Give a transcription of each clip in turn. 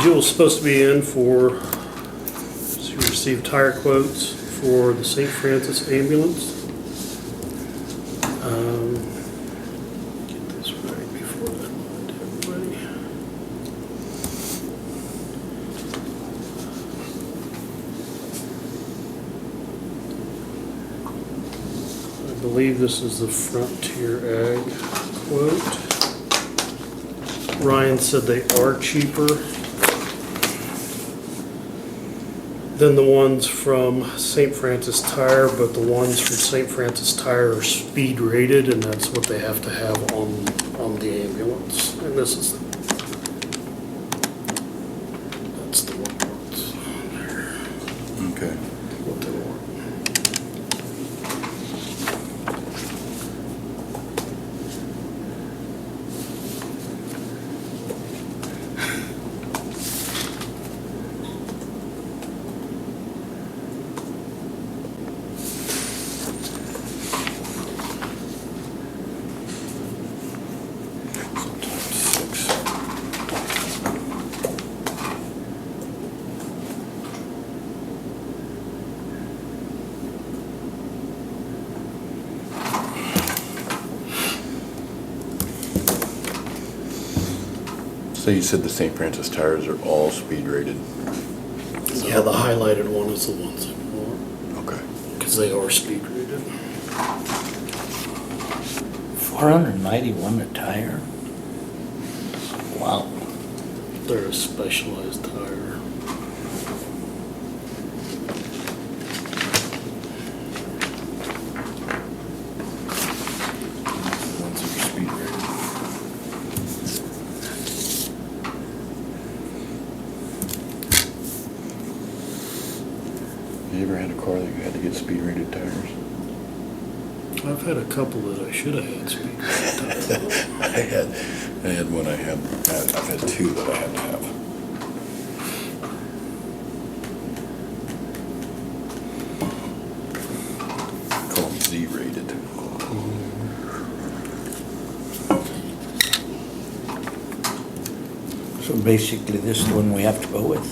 Jewel's supposed to be in for, she received tire quotes for the St. Francis ambulance. Get this right before I lie to everybody. I believe this is the Frontier Ag quote. Ryan said they are cheaper than the ones from St. Francis Tire, but the ones from St. Francis Tire are speed rated, and that's what they have to have on the ambulance. And this is that's the one there. Okay. What they want. So you said the St. Francis tires are all speed rated? Yeah, the highlighted one is the ones that want, Okay. because they are speed rated. 491 a tire? Wow. They're a specialized tire. Ones that are speed rated. You ever had a car that you had to get speed rated tires? I've had a couple that I should have had speed rated tires. I had one. I've had two that I had to have. Call them Z rated. So basically this is the one we have to go with?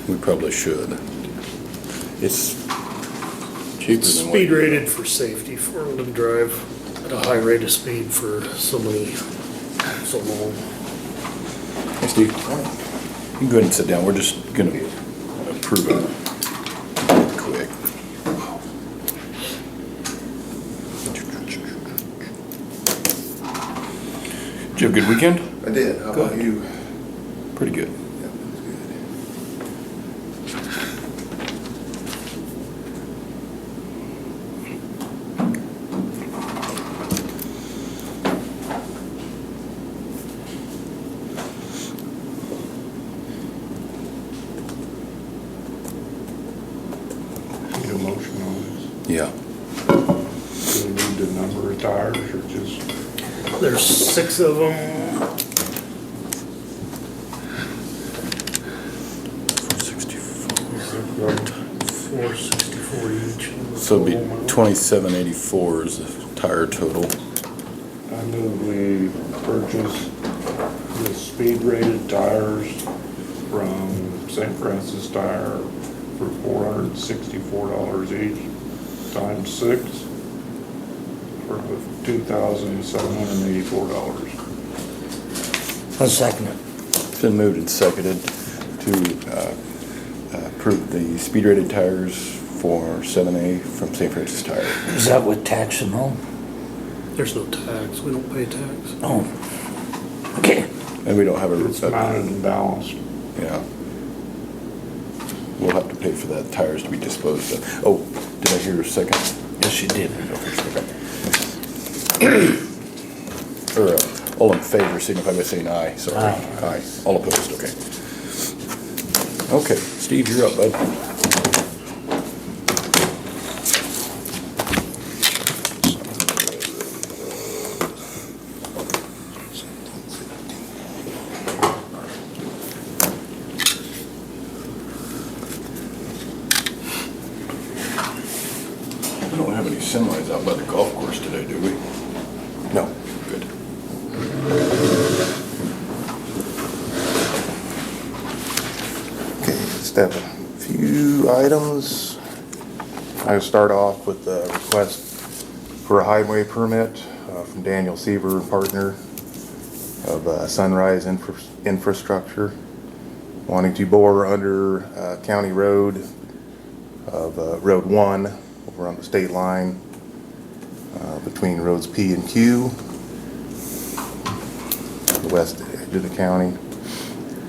We probably should. It's cheaper It's than what speed you- rated for safety, for them to drive at a high rate of speed for so long. Hey, Steve. You can go ahead and sit down. We're just gonna approve it quick. Did you have a good weekend? I did. How about Good. you? Pretty good. Yeah, that's good. Need a motion on this? Yeah. Do we need the number of tires or just, There's 6 of them. 464. 464 each. So it'd be 2784 is the tire total. I move we purchase the speed rated tires from St. Francis Tire for $464 each, times 6, for $2,784. I'll second it. It's been moved and seconded to approve the speed rated tires for 7A from St. Francis Tire. Is that with tax and all? There's no tax. We don't pay tax. Oh. Okay. And we don't have It's mounted and balanced. yeah. We'll have to pay for that tires to be disposed of. Oh, did I hear a second? Yes, you did. Or, all in favor, signify by saying aye, sorry. Aye. Aye, all opposed, okay. Okay, Steve, you're up, bud. We don't have any semis out by the golf course today, do we? No. Good. Just have a few items. I'll start off with the request for a highway permit from Daniel Seaver and partner of Sunrise Infrastructure, wanting to bore under county road of Road 1 over on the state line between roads P and Q, the west edge of the county.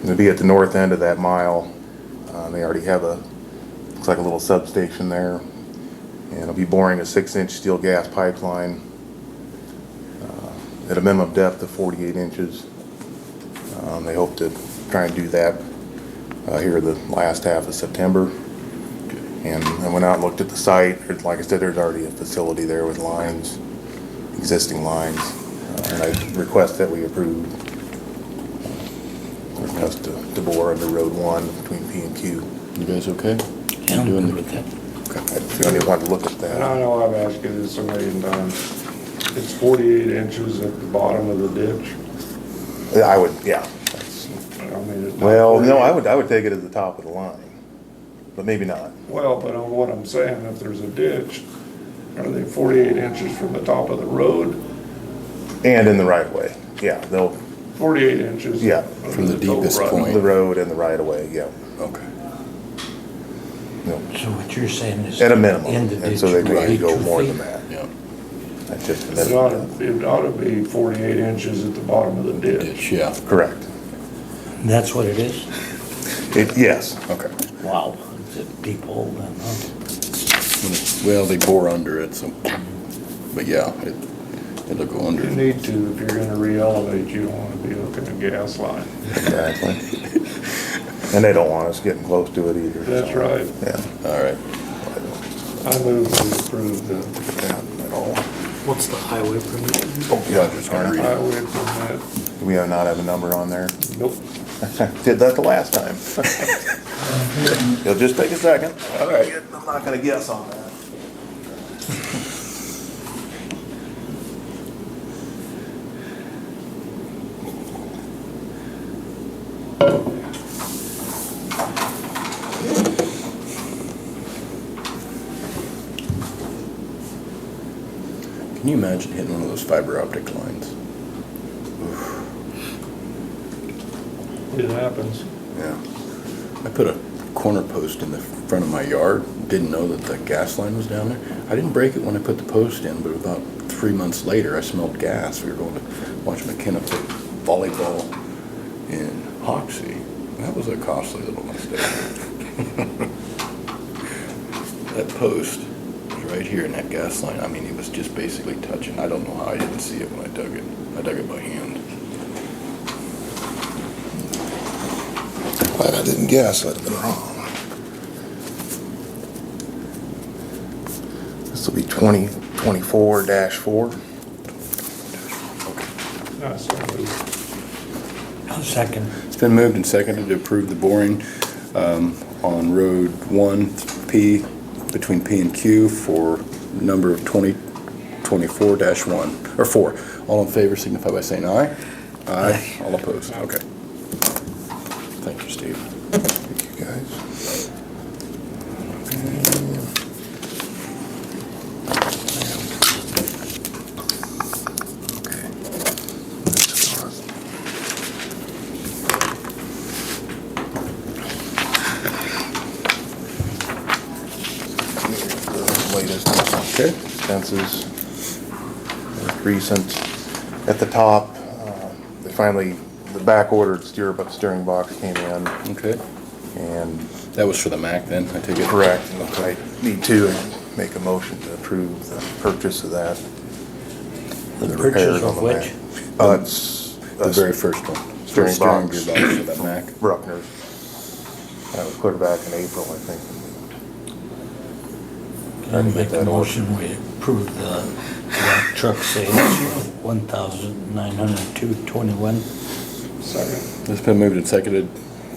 It'll be at the north end of that mile. They already have looks like a little substation there. And it'll be boring a 6-inch steel gas pipeline at a minimum depth of 48 inches. They hope to try and do that here the last half of September. And I went out and looked at the site. Like I said, there's already a facility there with lines, existing lines. And I request that we approve request to bore under Road 1 between P and Q. You guys okay? Yeah, I'm good with that. Okay. If you only want to look at And that. I know I've asked you this a million times. It's 48 inches at the bottom of the ditch. I would, yeah. That's- I mean, it's not Well, no, 48. I would take it as the top of the line, but maybe not. Well, but on what I'm saying, if there's a ditch, are they 48 inches from the top of the road? And in the right of way, yeah, they'll, 48 inches? Yeah, of from the total deepest right. point. the road and the right of way, yeah. Okay. No, So what you're saying is. at a minimum, in the and so ditch, they may right, go 2 more feet? than that. Yeah. That's just a It ought minimum. to, it ought to be 48 inches at the bottom of the ditch. Ditch, yeah. Correct. That's what it is? Yes, Okay. Wow. It's a deep hole then, huh? Well, they bore under it, so, but yeah, it'll go under. You need to, if you're gonna re-elevate, you don't wanna be hooking a gas line. exactly. And they don't want us getting close to it either. That's so, right. Yeah. All right. I move to approve the Yeah, at all. What's the highway permit? Oh, yeah, just gonna read it. highway permit. Do we not have a number on there? Nope. Did that the last time. It'll just take a second. All right. I'm not gonna guess on that. Can you imagine hitting one of those fiber optic lines? It happens. Yeah. I put a corner post in the front of my yard, didn't know that the gas line was down there. I didn't break it when I put the post in, but about 3 months later, I smelled gas. We were going to watch McKenna play volleyball in Hoxie. That was a costly little mistake. That post was right here in that gas line. I mean, it was just basically touching. I don't know how I didn't see it when I dug it. I dug it by hand. Glad I didn't guess, I'd have been wrong. This will be 2024-4. So moved. I'll second. It's been moved and seconded to approve the boring on Road 1P, between P and Q for number of 2024-1, or 4. All in favor signify by saying aye. Aye. All opposed. Okay. Thank you, Steve. Thank you, guys. Latest Okay. expenses, recent. At the top, they finally, the back-ordered steering box came in, Okay. and That was for the Mac then, I take it? correct, I need to make a motion to approve the purchase of that. For the Purchase repairs on of the which? Mac. It's The very first one. Steering box. gearbox for that Mac. Bruckner's. That was put back in April, I think. I'll make a motion, we approve the truck sales for $1,902.21. Second. It's been moved and seconded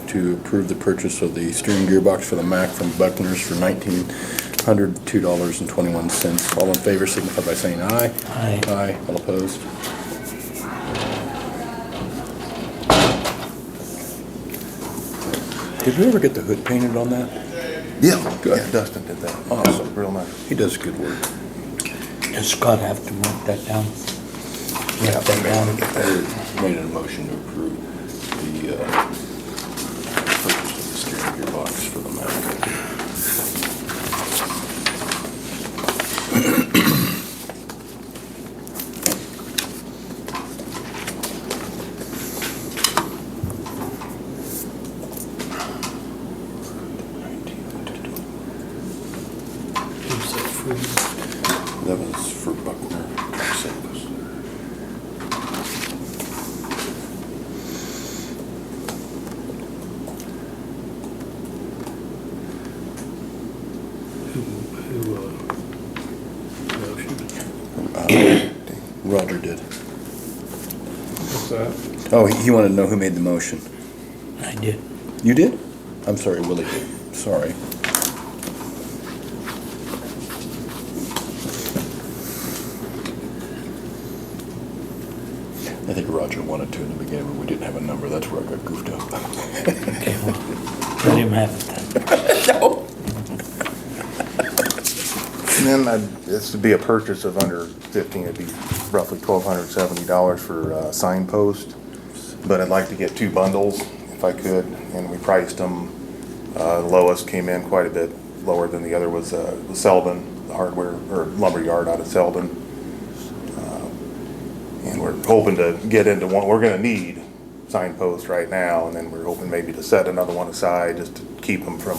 to approve the purchase of the steering gearbox for the Mac from Buckner's for $1,902.21. All in favor signify by saying aye. Aye. Aye. All opposed? Did we ever get the hood painted on that? Yeah, Good. yeah, Dustin did that. Awesome. Real nice. He does good work. Does Scott have to mark that down? Yeah, Write that down? I made a motion to approve the purchase of the steering gearbox for the Mac. Who's that for? That was for Buckner. Who, motion? Roger did. What's that? Oh, he wanted to know who made the motion. I did. You did? I'm sorry, Willie did. Sorry. I think Roger wanted to in the beginning, but we didn't have a number. That's where I got goofed up. Okay, well, let him have it then. And then this would be a purchase of under 15, it'd be roughly $1,270 for signpost. But I'd like to get 2 bundles if I could, and we priced them. The lowest came in quite a bit lower than the other was Selden, the hardware or lumber yard out of Selden. And we're hoping to get into one, we're gonna need signposts right now, and then we're hoping maybe to set another one aside just to keep them from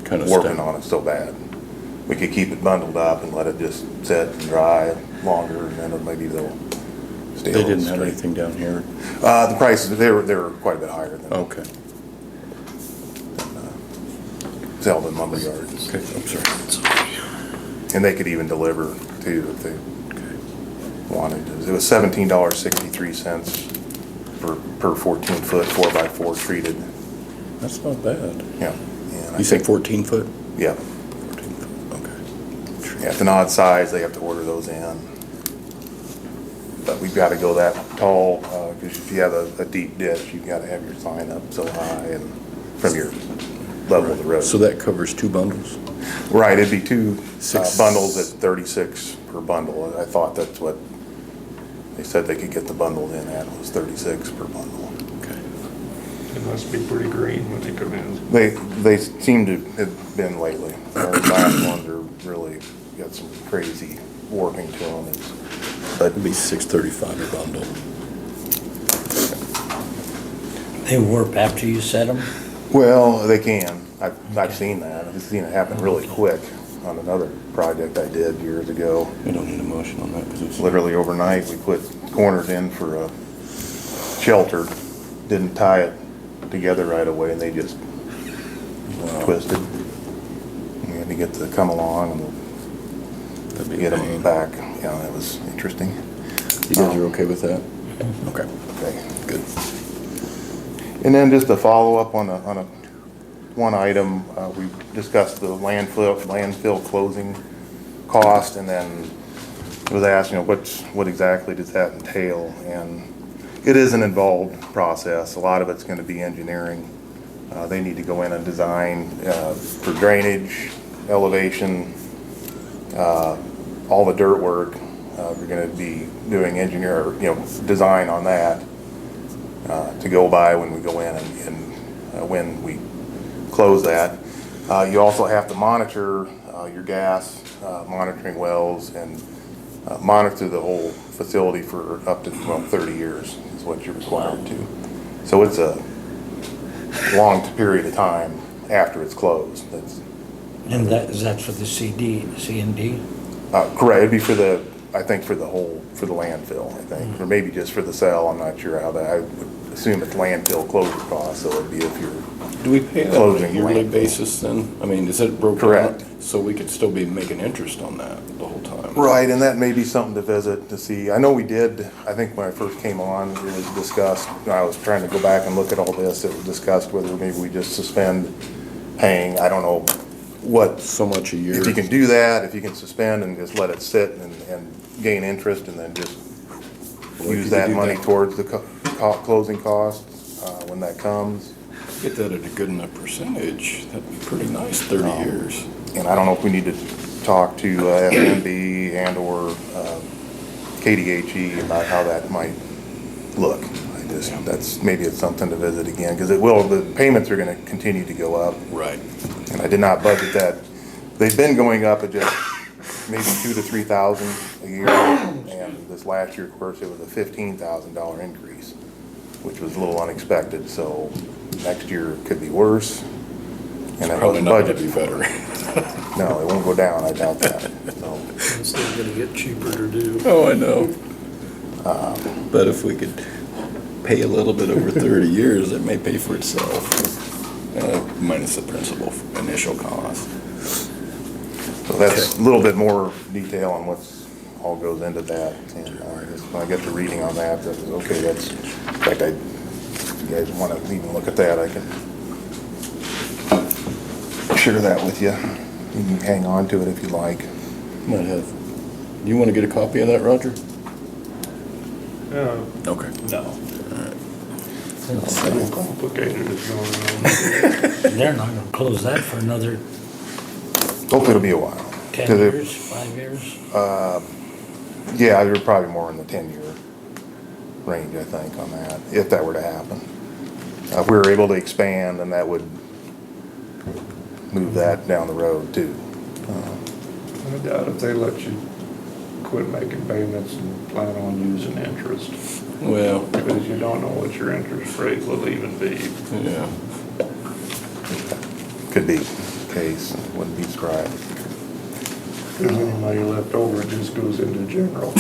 Kinda working step. on it so bad. We could keep it bundled up and let it just sit and dry longer, and then maybe they'll stay. They a little didn't have straight. anything down here? The prices, they were quite a bit higher than Okay. Selden lumber yard. Okay, I'm sorry. And they could even deliver too if they wanted to. It was $17.63 per 14-foot 4x4 treated. That's not bad. Yeah. And I You say think- 14 foot? Yeah. 14 foot, okay. Yeah, it's an odd size, they have to order those in. But we've gotta go that tall, cause if you have a deep ditch, you've gotta have your sign up so high and from your level of the road. So that covers 2 bundles? Right, it'd be 2 Six- bundles at 36 per bundle. I thought that's what they said they could get the bundles in at, was 36 per bundle. Okay. It must be pretty green when they come in. They seem to have been lately. Our last ones are really got some crazy warping to them. That'd be 635 a bundle. They warp after you set them? Well, they can. I've seen that. I've seen it happen really quick on another project I did years ago. We don't need a motion on that because it's. Literally overnight, we put corners in for a shelter, didn't tie it together right away, and they just twisted. We had to get to come along That'd be and get a them pain. back. Yeah, that was interesting. You guys are okay with that? Okay, Okay. good. And then just a follow-up on one item, we discussed the landfill closing cost, and then it was asked, what exactly does that entail? And it is an involved process. A lot of it's gonna be engineering. They need to go in and design, for drainage, elevation, all the dirt work. We're gonna be doing design on that, to go by when we go in and when we close that. You also have to monitor your gas, monitoring wells, and monitor the whole facility for up to 30 years is what you're required to. So it's a long period of time after it's closed. And that's for the C&D? Correct, it'd be I think for the landfill, I think, or maybe just for the cell, I'm not sure how that, I would assume it's landfill closure cost, so it'd be if you're Do we pay that on a Closing yearly landfill. basis then? I mean, is it broken Correct. out? So we could still be making interest on that the whole time? Right, and that may be something to visit to see. I know we did, I think when I first came on, it was discussed, I was trying to go back and look at all this, it was discussed whether maybe we just suspend paying, I don't know what, So much a year? if you can do that, if you can suspend and just let it sit and gain interest and then just Well, if you use could that do money that- towards the closing costs, when that comes. Get that at a good enough percentage, that'd be pretty nice, 30 years. And I don't know if we need to talk to FMB and/or KDHE about how that might look. Maybe it's something to visit again, because the payments are gonna continue to go up. Right. And I did not budget that. They've been going up at just maybe $2,000 to $3,000 a year. And this last year, of course, it was a $15,000 increase, which was a little unexpected. So next year could be worse. And that Probably wasn't not gonna budgeted. be better. No, it won't go down, I doubt that. So, It's not gonna get cheaper to do. Oh, I know. But if we could pay a little bit over 30 years, it may pay for itself, minus the principal initial cost. so that's a little bit more detail on what's all goes into that. And just when I get to reading on that, that was okay. That's, in fact, if you guys want to even look at that, I can share that with you. You can hang on to it if you like. Might have. You want to get a copy of that, Roger? Okay. No. Complicated is going on. They're not gonna close that for another Hopefully it'll be a while. 10 'Cause years, 5 years? Yeah, they're probably more in the 10-year range, I think, on that, if that were to happen. If we were able to expand, then that would move that down the road too. I doubt if they let you quit making payments and plan on using interest, Well, because you don't know what your interest rate will even be. yeah. Could be the case, wouldn't be surprised. Because any money left over just goes into general.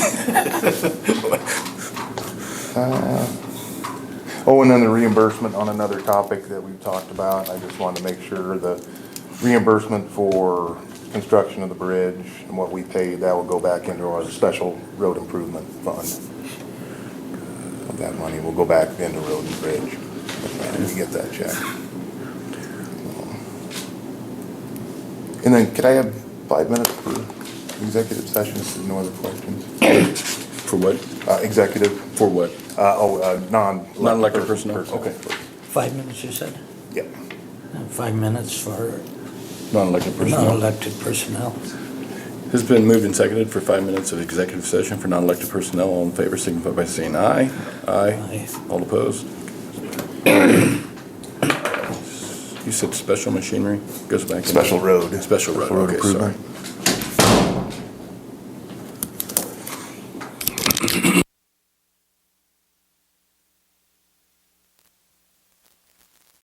Oh, and then the reimbursement on another topic that we've talked about, I just wanted to make sure the reimbursement for construction of the bridge and what we paid, that will go back into our special road improvement fund. That money will go back into road and bridge, when we get that check. And then, could I have 5 minutes for executive session, if there's no other questions? For what? Executive, For what? non-elected personnel? Okay. 5 minutes, you said? Yep. 5 minutes for Non-elected personnel. non-elected personnel. Has been moved and seconded for 5 minutes of executive session for non-elected personnel. All in favor, signify by saying aye. Aye. Aye. All opposed? You said special machinery goes back in? Special road. Special road, okay, sorry. improvement.